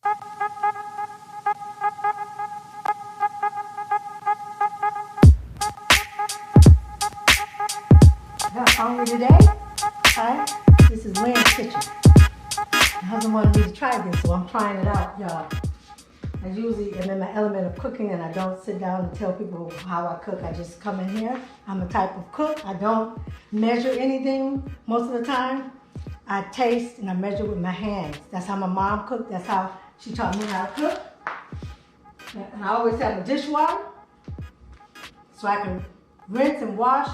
Got hungry today? Hi, this is Lynn's kitchen. My husband wanted me to try this, so I'm trying it out, y'all. I usually am in my element of cooking and I don't sit down and tell people how I cook. I just come in here. I'm a type of cook. I don't measure anything most of the time. I taste and I measure with my hands. That's how my mom cooked. That's how she taught me how to cook. And I always have a dishwater so I can rinse and wash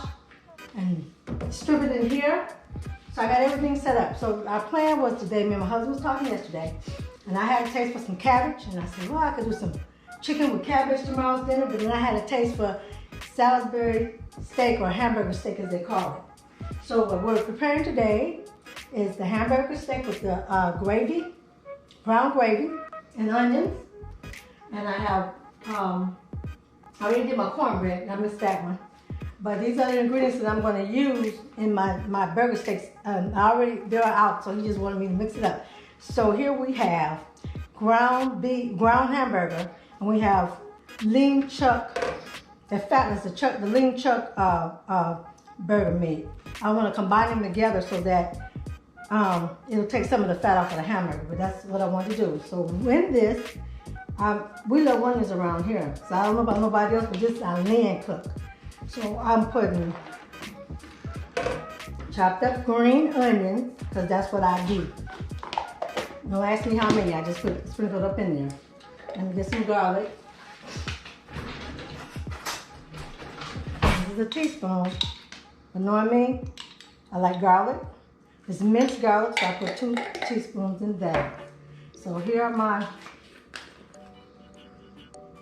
and strip it in here. So I got everything set up. So our plan was today, me and my husband was talking yesterday, and I had a taste for some cabbage, and I said, well, I could do some chicken with cabbage tomorrow's dinner, but then I had a taste for Salisbury steak, or hamburger steak as they call it. So what we're preparing today is the hamburger steak with the gravy, brown gravy, and onions. And I have, I already did my cornbread, and I missed that one. But these are the ingredients that I'm going to use in my burger steaks. They're out, so he just wanted me to mix it up. So here we have ground hamburger, and we have lean chuck. The fatness, the lean chuck burger meat. I want to combine them together so that it'll take some of the fat off of the hamburger. But that's what I want to do. So in this, we love onions around here. So I don't know about nobody else, but this is our Lynn cook. So I'm putting chopped up green onions, because that's what I do. Don't ask me how many, I just sprinkle it up in there. Let me get some garlic. This is a teaspoon. You know what I mean? I like garlic. It's minced garlic, so I put 2 teaspoons in there. So here are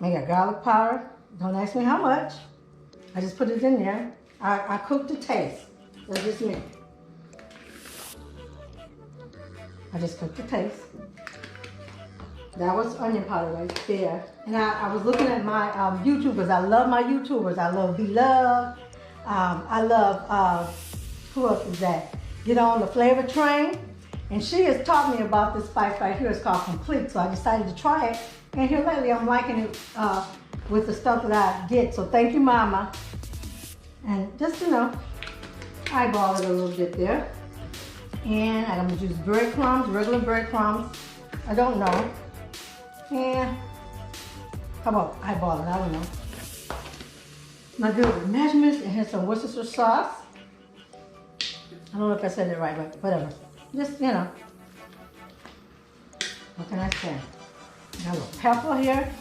I got garlic powder. Don't ask me how much. I just put it in there. I cook to taste. That's just me. I just cook to taste. That was onion powder right there. And I was looking at my YouTubers. I love my YouTubers. I love Beloved. I love, who else is that? Get On the Flavor Train. And she has taught me about this spice right here. It's called Complete. So I decided to try it. And here lately I'm liking it with the stuff that I get. So thank you, Mama. And just, eyeball it a little bit there. And I'm gonna use breadcrumbs, regular breadcrumbs. I don't know. And how about eyeball it? I don't know. Now do the measurements, and here's some Worcestershire sauce. I don't know if I said it right, but whatever. Just, what can I say? Got a little pepper here.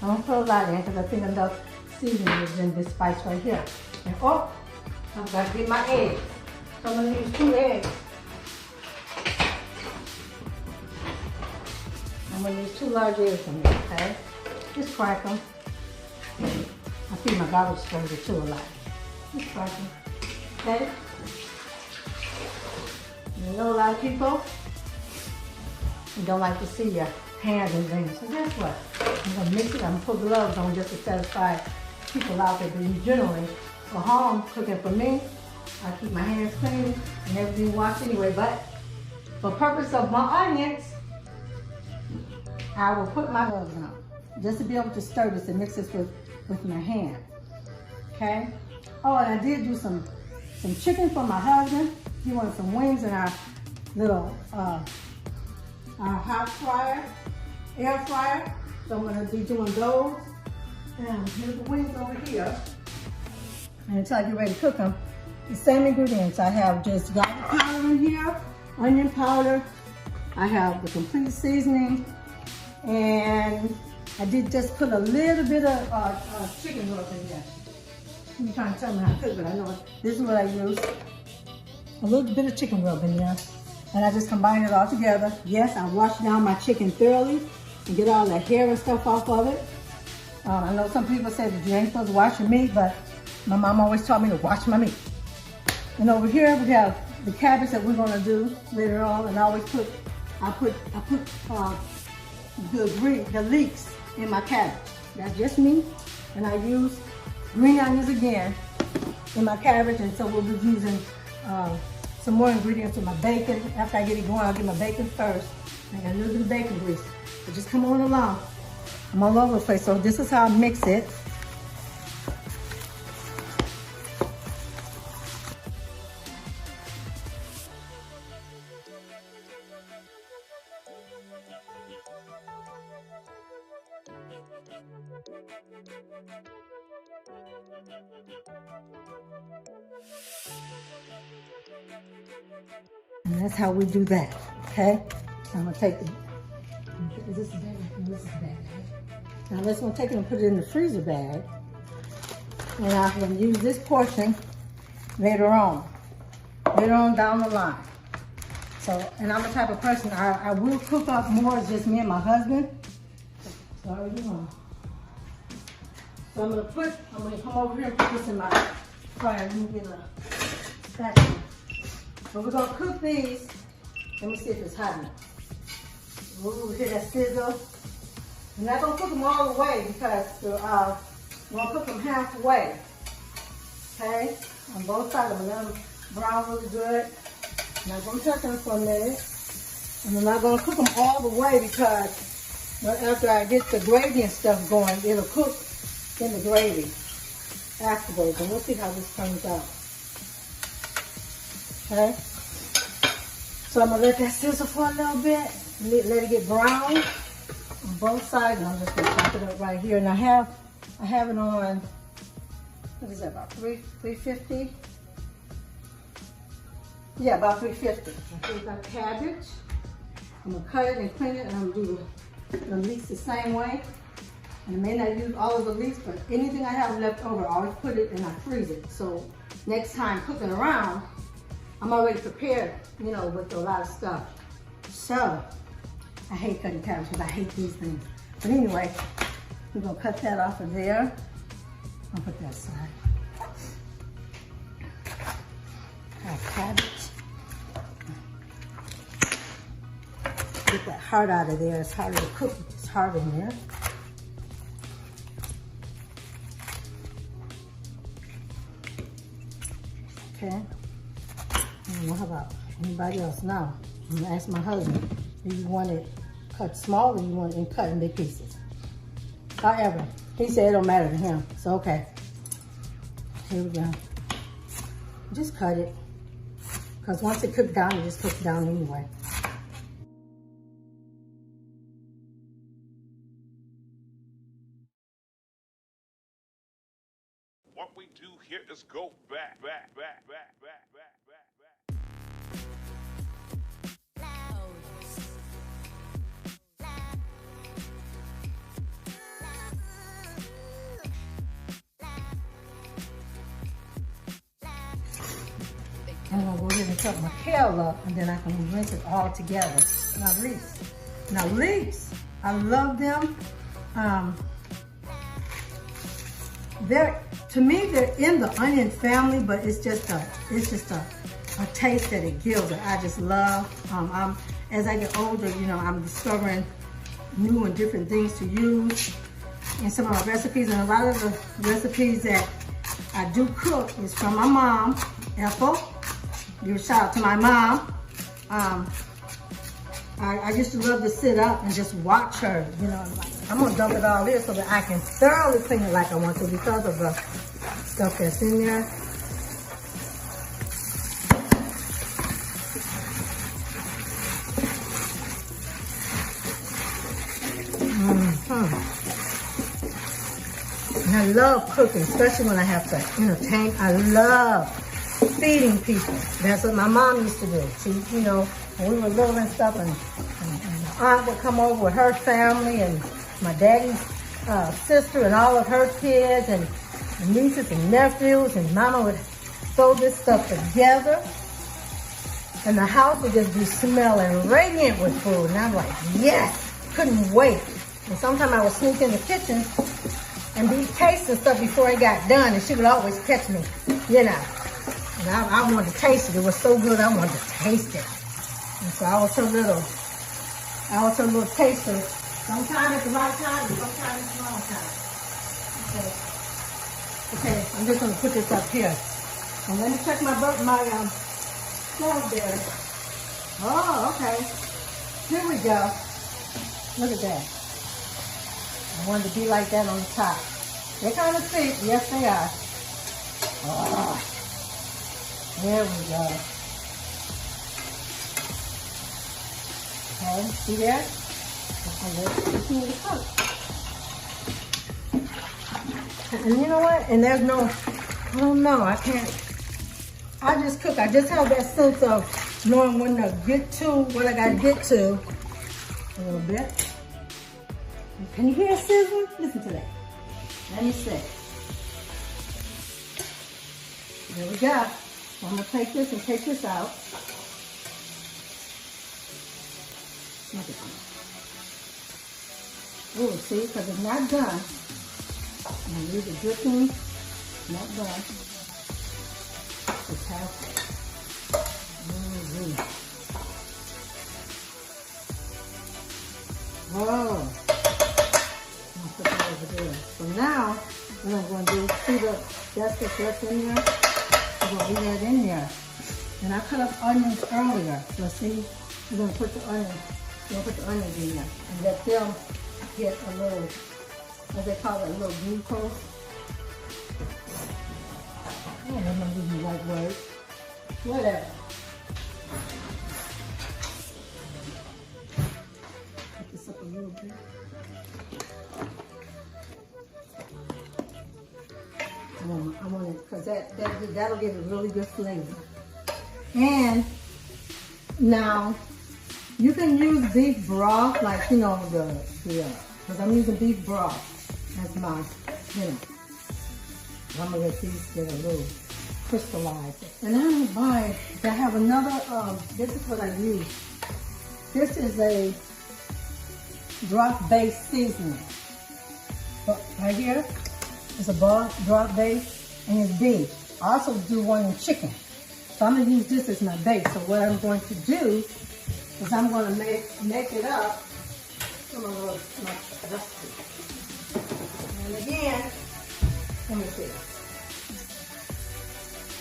I don't put a lot in because I think enough seasoning is in this spice right here. And I'm going to get my eggs. So I'm going to use 2 eggs. I'm going to use 2 large eggs in there, okay? Just crack them. I feed my garbage disposal too a lot. Just crack them, okay? You know, a lot of people don't like to see your hands and things. So guess what? I'm going to mix it. I'm going to put gloves on just to satisfy people out there. But generally, for home cooking for me, I keep my hands clean and everything washed anyway. But for purpose of my onions, I will put my gloves on just to be able to stir this and mix this with my hand. Okay? Oh, and I did do some chicken for my husband. He wanted some wings in our little our hot fryer, air fryer. So I'm going to be doing those. And here's the wings over here. And until I get ready to cook them, the same ingredients. I have just garlic powder in here, onion powder. I have the complete seasoning. And I did just put a little bit of chicken rub in there. You're trying to tell me how to cook, but I know it. This is what I use. A little bit of chicken rub in there. And I just combine it all together. Yes, I wash down my chicken thoroughly and get all the hair and stuff off of it. I know some people say that you ain't supposed to wash your meat, but my mom always taught me to wash my meat. And over here we have the cabbage that we're gonna do later on, and I put the leeks in my cabbage. That's just me. And I use green onions again in my cabbage, and so we'll be using some more ingredients with my bacon. After I get it going, I'll get my bacon first. I got a little bit of bacon grease. So just come on along. I'm all over the place. So this is how I mix it. And that's how we do that, okay? So I'm gonna take the, is this a bag? No, this is a bag. Now let's gonna take it and put it in the freezer bag. And I'm gonna use this portion later on down the line. So, and I'm the type of person, I will cook up more, it's just me and my husband. So I already know. So I'm gonna come over here and put this in my fryer. Let me get a spatula. So we're gonna cook these. Let me see if it's hot enough. Ooh, hear that sizzle? I'm not gonna cook them all the way because we're gonna cook them halfway. Okay? On both sides, I'm gonna let them brown really good. I'm not gonna touch them for a minute. And I'm not gonna cook them all the way because after I get the gravy and stuff going, it'll cook in the gravy afterwards. And we'll see how this turns out. Okay? So I'm gonna let that sizzle for a little bit. Let it get brown on both sides. And I'm just gonna chop it up right here. And I have it on, what is that, about 350? Yeah, about 350. I think got cabbage. I'm gonna cut it and clean it, and I'm gonna do the leeks the same way. And I may not use all of the leeks, but anything I have left over, I always put it and I freeze it. So next time cooking around, I'm already prepared, you know, with a lot of stuff. So I hate cutting cabbage because I hate these things. But anyway, we're gonna cut that off of there. I'll put that aside. Cabbage. Get that heart out of there. It's harder to cook. It's hard in there. Okay. I don't know how about anybody else now. I'm gonna ask my husband, do you want it cut small or you want it cut in big pieces? However, he said it don't matter to him. So okay. Here we go. Just cut it. Because once it cooks down, it just cooks down anyway. What we do here is go back. I'm gonna go ahead and cut my kale up, and then I can rinse it all together. Now leeks, I love them. To me, they're in the onion family, but it's just a taste that it gives that I just love. As I get older, you know, I'm discovering new and different things to use in some of my recipes, and a lot of the recipes that I do cook is from my mom, Ethel. Give a shout out to my mom. I used to love to sit up and just watch her, you know. I'm gonna dump it all in so that I can thoroughly clean it like I want to because of the stuff that's in there. And I love cooking, especially when I have to entertain. I love feeding people. That's what my mom used to do. She, you know, when we were little and stuff, and my aunt would come over with her family, and my daddy's sister and all of her kids, and nieces and nephews, and mama would throw this stuff together, and the house would just be smelling radiant with food. And I'm like, yes, couldn't wait. And sometimes I would sneak in the kitchen and be tasting stuff before it got done, and she would always catch me, you know. And I wanted to taste it. It was so good, I wanted to taste it. And so I was her little taster. Sometimes at the right time, and sometimes at the wrong time. Okay, I'm just gonna put this up here. And let me check my stove there. Oh, okay. Here we go. Look at that. I wanted to be like that on the top. They're kind of thick. Yes, they are. Oh, there we go. Okay, see that? And you know what? And there's no, I don't know, I can't, I just cook. I just have that sense of knowing when to get to, what I gotta get to. A little bit. Can you hear it sizzling? Listen to that. Let me see. There we go. So I'm gonna take this and take this out. Look at that. Oh, see, because it's not done. And leave the dripping, not done. It's halfway. Whoa. I'm gonna put that over there. So now, what I'm gonna do, see that's in there? I'm gonna leave that in there. And I cut up onions earlier. So see, we're gonna put the onions in there and let them get a little, what they call it, a little glucose. I don't know if I'm using the right word. Whatever. Put this up a little bit. I want it, because that'll give it really good flavor. And now, you can use beef broth, like, you know, because I'm using beef broth as my, you know. I'm going to let these get a little crystallized. And I'm going to buy, I have another, this is what I use. This is a broth-based seasoning. But right here is a broth-based, and it's beef. I also do one in chicken. So I'm going to use this as my base. So what I'm going to do is I'm going to make it up. I'm going to recipe. And again, let me see.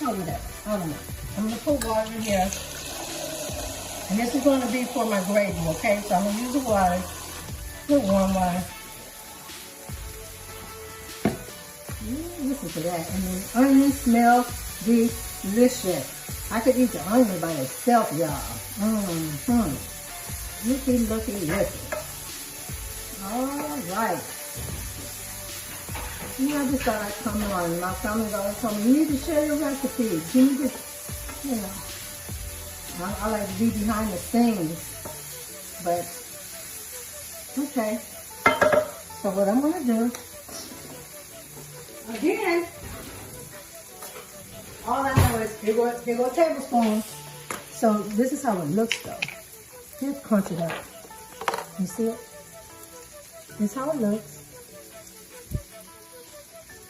Oh, whatever. I don't know. I'm going to put water in here. And this is going to be for my gravy, okay? So I'm going to use the water. Put warm water. Listen to that. And the onions smell delicious. I could eat the onion by itself, y'all. Looky. All right. You know, I just thought I'd come on. My family's always told me, you need to share your recipes. You need to, you know. I like to be behind the scenes. But, okay. So what I'm going to do, again, all I know is, here go a tablespoon. So this is how it looks though. Just crunch it up. You see it? This is how it looks.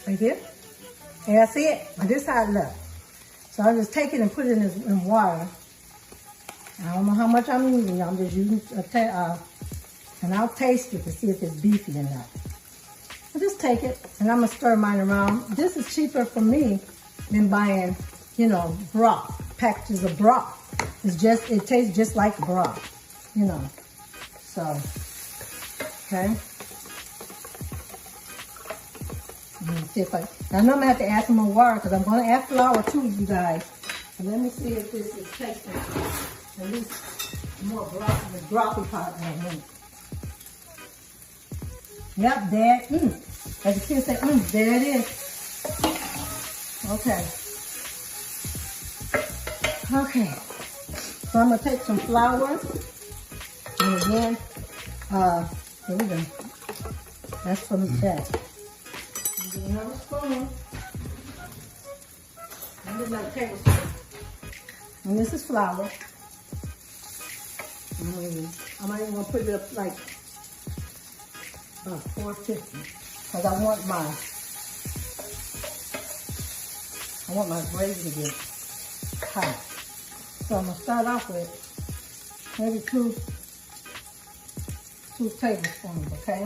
Right here. And I see it. But this is how it looks. So I just take it and put it in water. I don't know how much I'm using. I'm just using and I'll taste it to see if it's beefy or not. I just take it and I'm gonna stir mine around. This is cheaper for me than buying, you know, broth, packages of broth. It tastes just like broth, you know. So, okay. See if I know I'm gonna have to add some more water because I'm gonna add flour too, you guys. And let me see if this is tasting at least more broth, the brothy part in a minute. Yep, there. As the kids say, there it is. Okay. Okay. So I'm gonna take some flour. And again, here we go. That's from that. Get another spoon. And this is like a tablespoon. And this is flour. I'm not even gonna put it up like 450 because I want my gravy to get hot. So I'm gonna start off with maybe two tablespoons, okay?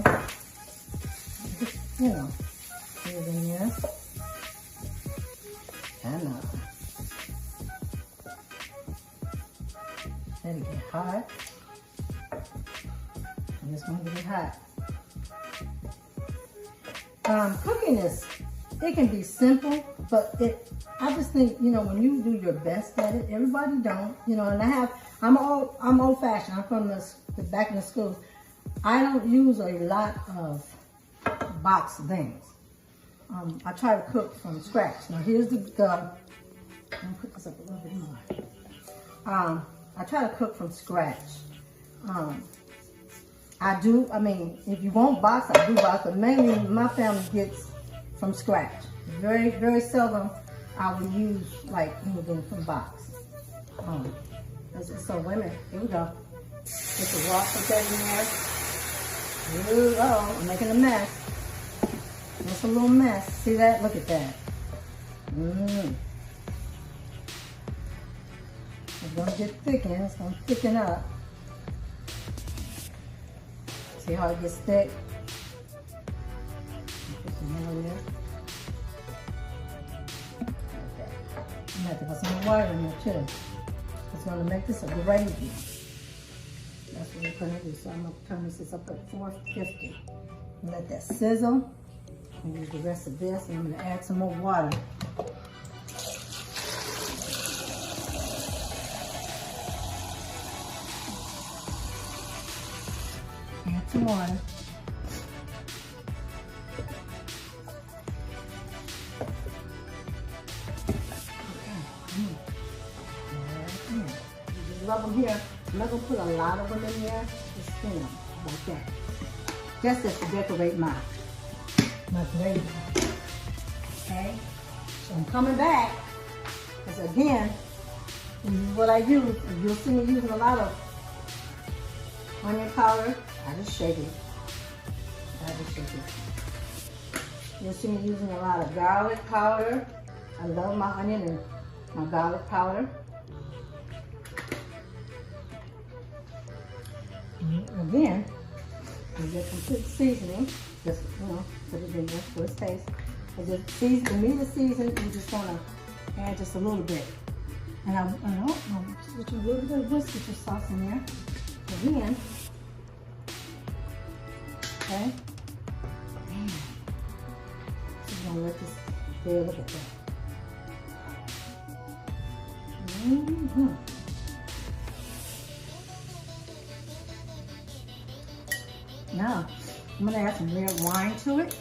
Just, you know, put it in there. And let it get hot. I just want to get it hot. Cooking it can be simple, but I just think, you know, when you do your best at it, everybody don't, you know, and I'm old fashioned. I'm from the back in the schools. I don't use a lot of box things. I try to cook from scratch. Now here's I'm gonna put this up a little bit more. I try to cook from scratch. I mean, if you want box, I do box, but mainly my family gets from scratch. Very, very seldom I will use like anything from box. So women, here we go. Put the raw put that in there. Oh, I'm making a mess. Just a little mess. See that? Look at that. It's gonna get thickened. It's gonna thicken up. See how it gets thick? Put some more in there. Okay. I'm gonna have to put some more water in there too. It's gonna make this a gravy. That's what we're gonna do. So I'm gonna turn this up at 450. And let that sizzle. And use the rest of this. And I'm gonna add some more water. Add some water. Love them here. I'm not gonna put a lot of them in there. Just spin them like that. Just as to decorate my gravy. Okay. So I'm coming back because again, this is what I use. You'll see me using a lot of onion powder. I just shake it. You'll see me using a lot of garlic powder. I love my onion and my garlic powder. Again, you get complete seasoning. Just, you know, put it in there for its taste. The meat is seasoned, you just want to add just a little bit. And I'll put a little bit of Worcestershire sauce in there. Again. Okay. So I'm going to let this, there, look at that. Now, I'm going to add some red wine to it.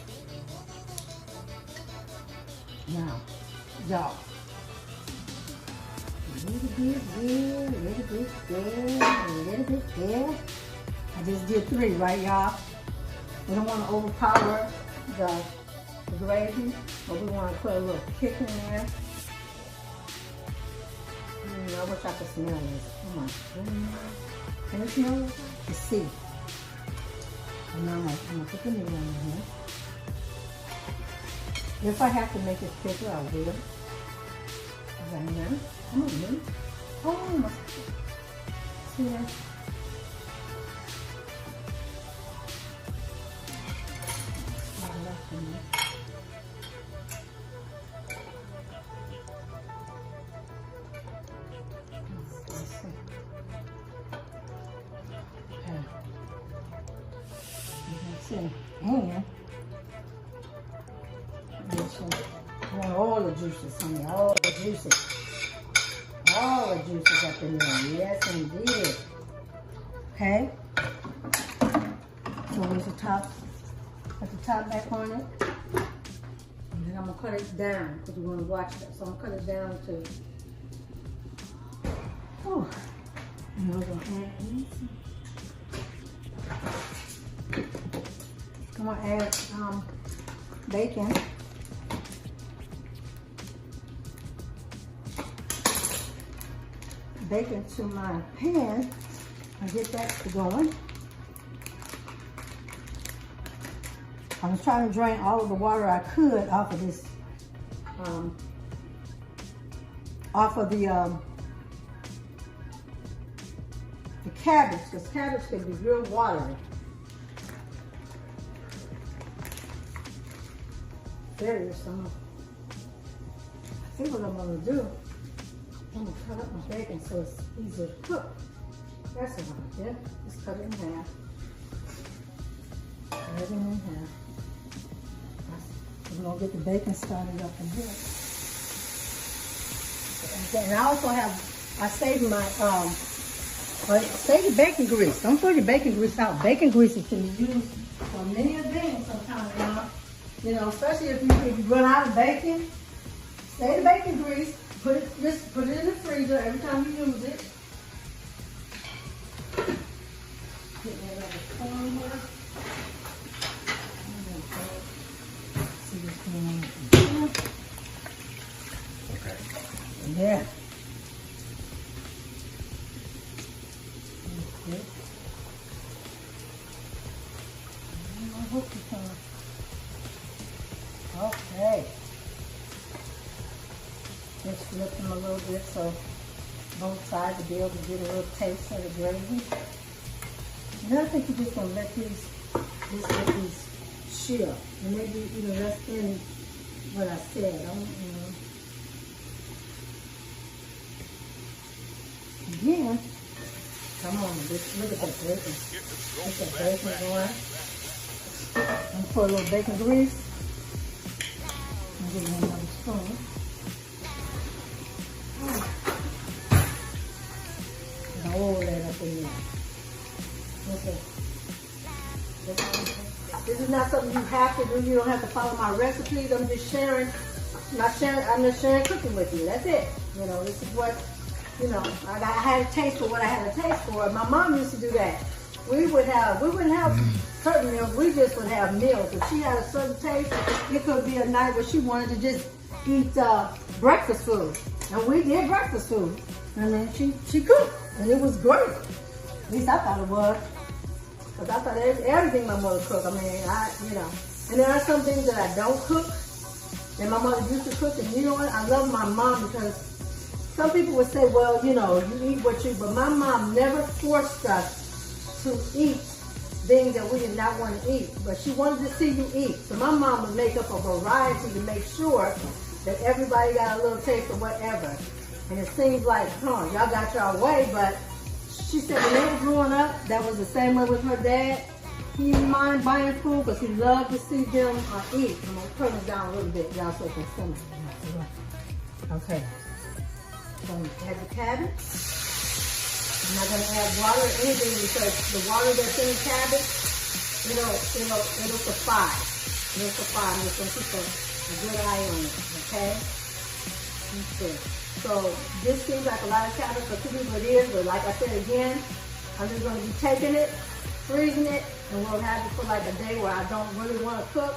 Now, y'all. A little bit there, a little bit there, a little bit there. I just did 3, right, y'all? We don't want to overpower the gravy, but we want to put a little kick in there. I wish I could smell this. Oh my goodness. Can you smell it? Let's see. And now I'm gonna put the meat in here. If I have to make it thicker, I will. Right now. Come on, man. Oh my. See that? And all the juices, honey, all the juices. All the juices up in there. Yes, indeed. Okay. So there's the top. Put the top back on it. And then I'm going to cut it down because we're going to watch that. So I'm going to cut it down to. Oh. And we're going to add this. I'm going to add bacon. Bacon to my pan and get that going. I was trying to drain all of the water I could off of this, off of the cabbage, because cabbage can be real watery. There is some. I think what I'm going to do, I'm going to cut up my bacon so it's easier to cook. That's what I'm going to do. Just cut it in half. Right in here. We're gonna get the bacon started up in here. And I also have, I saved my, save the bacon grease. Don't throw your bacon grease out. Bacon grease can be used for many things sometimes now. You know, especially if you run out of bacon, save the bacon grease. Put it in the freezer every time you use it. Get that other corn here. See what's going on here. Okay. Yeah. Okay. I hope you can. Okay. Just flip them a little bit so both sides will be able to get a little taste of the gravy. And then I think you're just gonna let these chill. And maybe that's in what I said. Again, come on, look at that bacon. Look at that bacon going. And pour a little bacon grease. And give me another spoon. Roll that up in there. Okay. This is not something you have to do. You don't have to follow my recipes. I'm just sharing. I'm just sharing cooking with you. That's it. This is what, I had a taste for what I had a taste for. My mom used to do that. We wouldn't have certain meals. We just would have meals. If she had a certain taste, it could be a night where she wanted to just eat breakfast food. And we did breakfast food. And then she cooked. And it was great. At least I thought it was. Because I thought everything my mother cooked. I mean, And there are some things that I don't cook. And my mother used to cook. And you know what? I love my mom because some people would say, well, you eat what you... But my mom never forced us to eat things that we did not want to eat. But she wanted to see you eat. So my mom would make up a variety to make sure that everybody got a little taste of whatever. And it seems like, y'all got y'all way, but she said when they were growing up, that was the same way with her dad. He didn't mind buying food because he loved to see them eat. I'm going to turn this down a little bit, y'all, so it can simmer. Okay. So I'm going to add the cabbage. I'm not going to add water or anything because the water that's in the cabbage, it'll suffice. It'll suffice. I'm just going to keep a good eye on it, okay? Okay. So this seems like a lot of cabbage, but to me it is. But like I said again, I'm just going to be taking it, freezing it, and we'll have it for like a day where I don't really want to cook.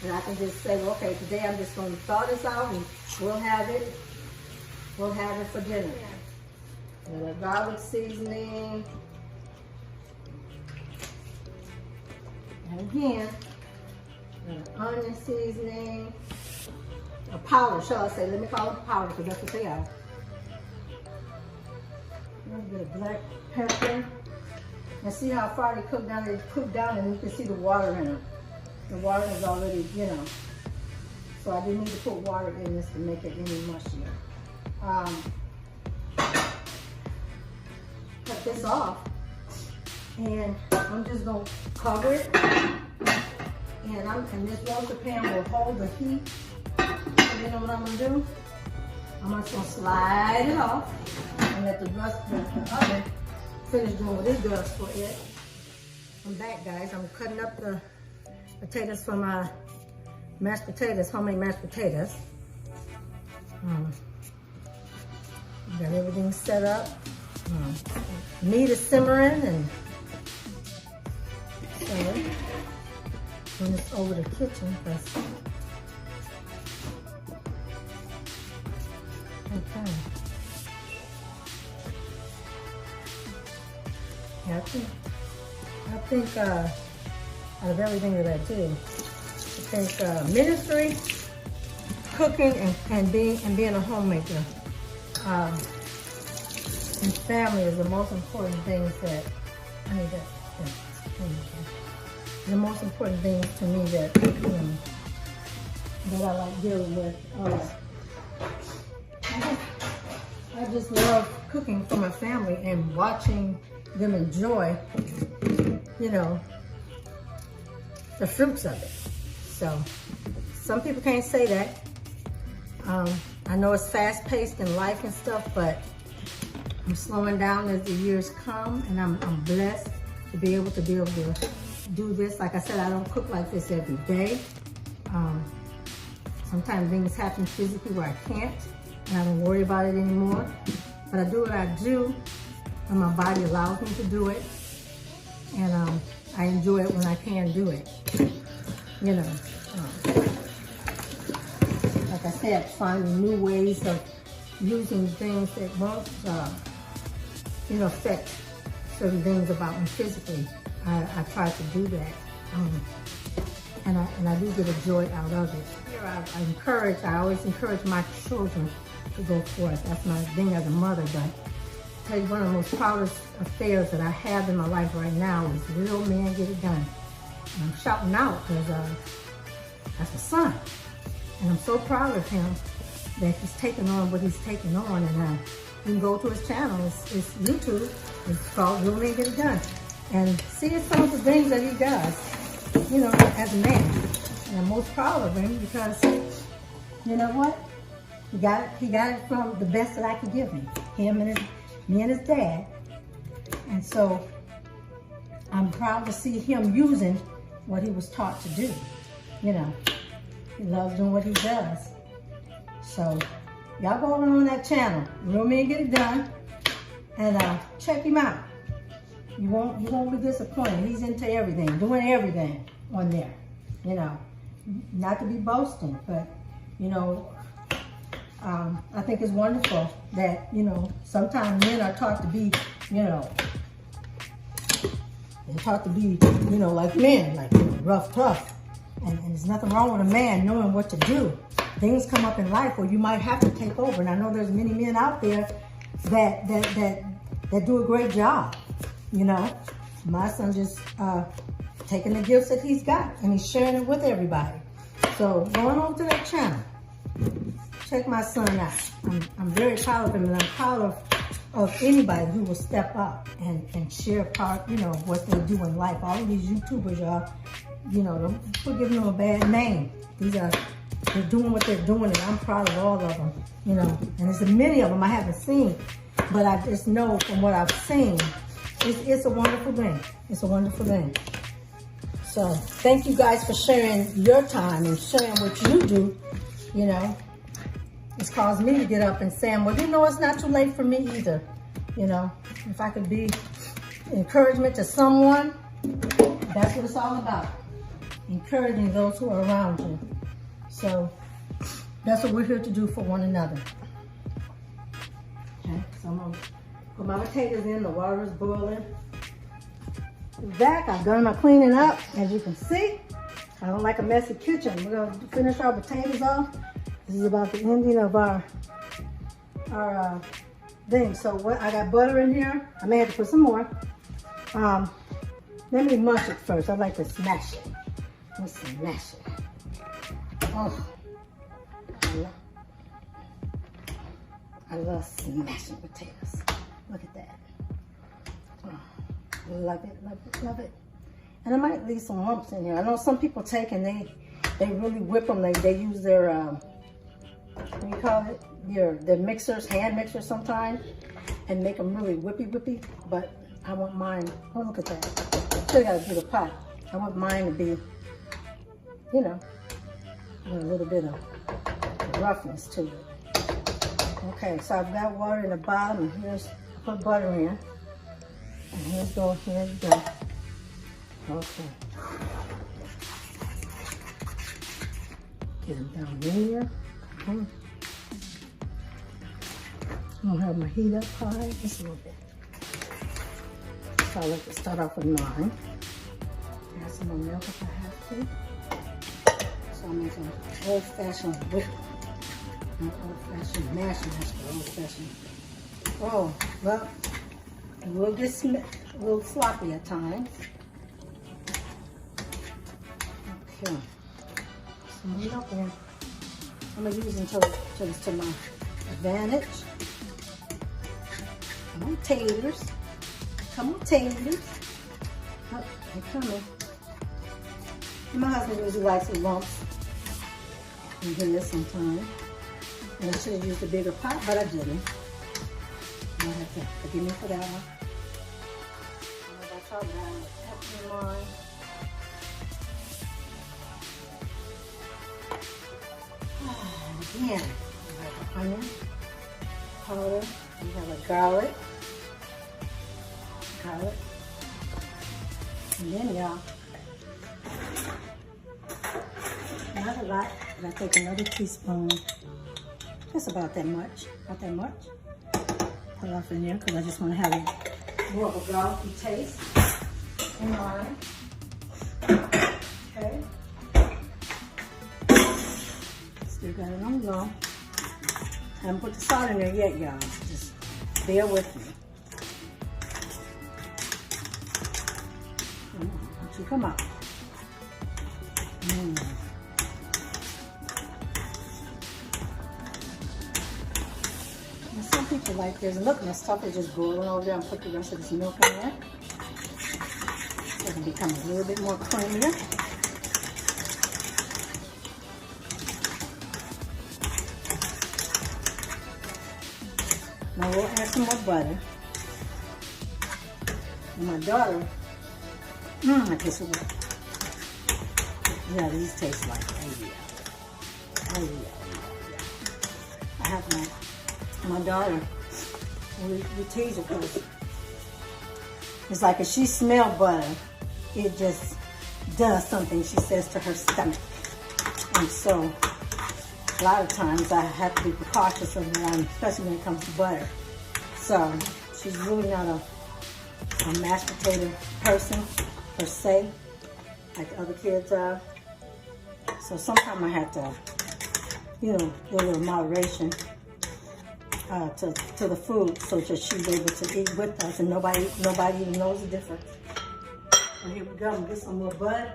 And I can just say, well, okay, today I'm just going to thaw this out and we'll have it for dinner. And a garlic seasoning. And again, an onion seasoning. A powder, shall I say. Let me call it powder because that's what they are. A little bit of black pepper. And see how far they cook down. They cook down and you can see the water in them. The water is already, So I didn't need to put water in this to make it any mushier. Cut this off. And I'm just going to cover it. And this roaster pan will hold the heat. You know what I'm going to do? I'm just going to slide it off and let the oven finish doing what it does for it. I'm back, guys. I'm cutting up the potatoes for my mashed potatoes, homemade mashed potatoes. Got everything set up. Meat is simmering and so when it's over the kitchen first. Okay. Yeah, I think out of everything that I do, I think ministry, cooking, and being a homemaker, and family is the most important things that the most important things to me that that I like dealing with. I just love cooking for my family and watching them enjoy, the fruits of it. So some people can't say that. I know it's fast paced in life and stuff, but I'm slowing down as the years come, and I'm blessed to be able to do this. Like I said, I don't cook like this every day. Sometimes things happen physically where I can't, and I don't worry about it anymore. But I do what I do, and my body allows me to do it, and I enjoy it when I can do it. You know, like I said, finding new ways of using things that won't, you know, affect certain things about me physically. I try to do that, and I do get a joy out of it. Here I always encourage my children to go forth. That's my thing as a mother. But I tell you, one of the most proudest affairs that I have in my life right now is real men get it done. And I'm shouting out because that's my son, and I'm so proud of him that he's taking on what he's taking on. And you can go to his channel. It's YouTube. It's called Real Men Get It Done, and see some of the things that he does, you know, as a man. And I'm most proud of him because, you know what? He got it from the best that I could give him. Me and his dad. And so I'm proud to see him using what he was taught to do. You know, he loves doing what he does. So y'all go over on that channel, Real Men Get It Done, and check him out. You won't be disappointed. He's into everything, doing everything on there. You know, not to be boasting, but you know, I think it's wonderful that, you know, sometimes men are taught to be, you know, they're taught to be, you know, like men, like, you know, rough, tough. And there's nothing wrong with a man knowing what to do. Things come up in life where you might have to take over. And I know there's many men out there that do a great job, you know. My son just taking the gifts that he's got and he's sharing it with everybody. So going over to that channel, check my son out. I'm very proud of him, and I'm proud of anybody who will step up and share part, you know, what they do in life. All of these YouTubers are, you know, don't give them a bad name. They're doing what they're doing, and I'm proud of all of them, you know. And there's many of them I haven't seen, but I just know from what I've seen, it's a wonderful thing. It's a wonderful thing. So thank you guys for sharing your time and sharing what you do, you know. It's caused me to get up and say, well, you know, it's not too late for me either. You know, if I could be encouragement to someone, that's what it's all about. Encouraging those who are around you. So that's what we're here to do for one another. Okay, so I'm gonna put my potatoes in, the water is boiling. Back, I've done my cleaning up, as you can see. I don't like a messy kitchen. We're gonna finish our potatoes off. This is about the ending of our thing. So what, I got butter in here. I may have to put some more. Let me mush it first. I like to smash it. Let's smash it. Oh, I love smashing potatoes. Look at that. Oh, love it, love it, love it. And I might leave some lumps in here. I know some people take and they really whip them. They use their what do you call it? Their mixers, hand mixers sometimes, and make them really whippy. But I want mine. Oh, look at that! Still got to do the pot. I want mine to be, you know, a little bit of roughness to it. Okay, so I've got water in the bottom, and here's put butter in, and here we go. Okay. Get them down there. I'm gonna have my heat up high just a little bit. So I like to start off with 9. Add some more milk if I have to. So I'm making old-fashioned whip. Not old-fashioned mash, but old-fashioned. Oh, well, it will get a little sloppy at times. Okay. Some milk in. I'm going to use it until it's to my advantage. Come on, taters. Come on, taters. Oh, they're coming. My husband usually likes the lumps in here sometimes. And I should have used a bigger pot, but I didn't. You have to forgive me for that one. That's all bad. Pepper in mine. Again, we have the onion powder. We have a garlic. And then, y'all, not a lot, but I take another teaspoon. Just about that much. Not that much. Put it off in there because I just want to have a more of a garlicky taste in mine. Okay. Still got it on low. I haven't put the salt in there yet, y'all. Just bear with me. Don't you come out. And some people like this. Look, and stuff is just boiling over there and put the rest of this milk in there. So it can become a little bit more creamier. Now we'll add some more butter. And my daughter, I guess it was. Yeah, these taste like, oh yeah. I have my daughter, we tease her because it's like if she smells butter, it just does something, she says, to her stomach. And so a lot of times I have to be precautious of that, especially when it comes to butter. So she's really not a mashed potato person per se, like the other kids are. So sometimes I have to, do a little moderation to the food so that she's able to eat with us and nobody even knows the difference. So here we go, I'm gonna get some more butter.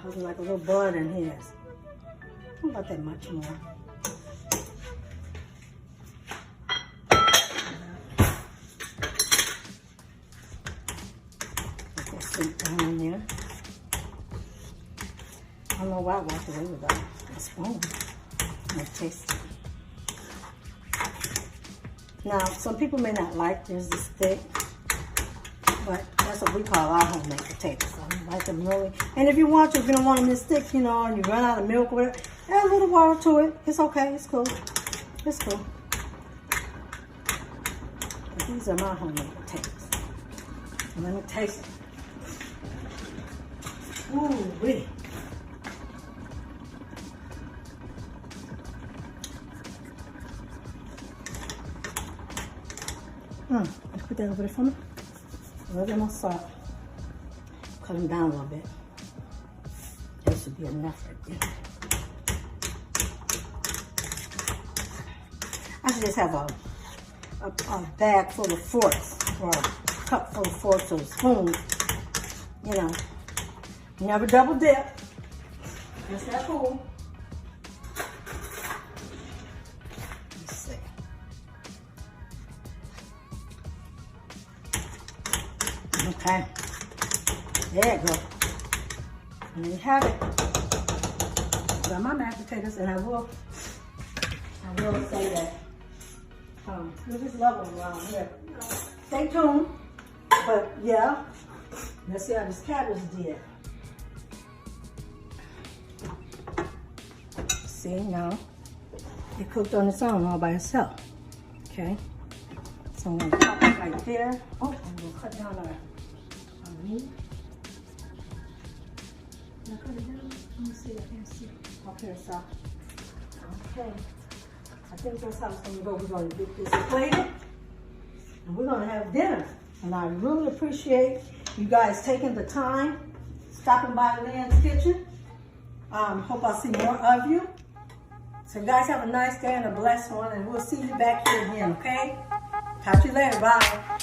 There's like a little butter in here. Not about that much more. Put that soup down in there. I don't know why I walked away with a spoon. It tastes. Now, some people may not like this thick, but that's what we call our homemade potatoes. So I like them really. And if you want to, if you don't want them this thick, and you run out of milk or whatever, add a little water to it. It's okay. It's cool. It's cool. But these are my homemade potatoes. So let me taste them. Ooh, wee. Let's put that over there for me. A little bit more salt. Cut them down a little bit. That should be enough right there. I should just have a bag full of forks or a cup full of forks or spoons. Never double dip. Just that cool. Let's see. Okay, there you go. And there you have it. Got my mashed potatoes, and I will say that we just love them around here. Stay tuned, but yeah, let's see how this cabbage did. See, now it cooked on its own all by itself. Okay, so I'm gonna pop it right there. Oh, I'm gonna cut down our meat. Can I cut it down? Let me see. I can't see. Okay, so okay. I think that's how it's gonna go. We're gonna get this plated, and we're gonna have dinner. And I really appreciate you guys taking the time, stopping by Lynn's Kitchen. Hope I'll see more of you. So you guys have a nice day and a blessed one, and we'll see you back here again, okay? Talk to you later. Bye.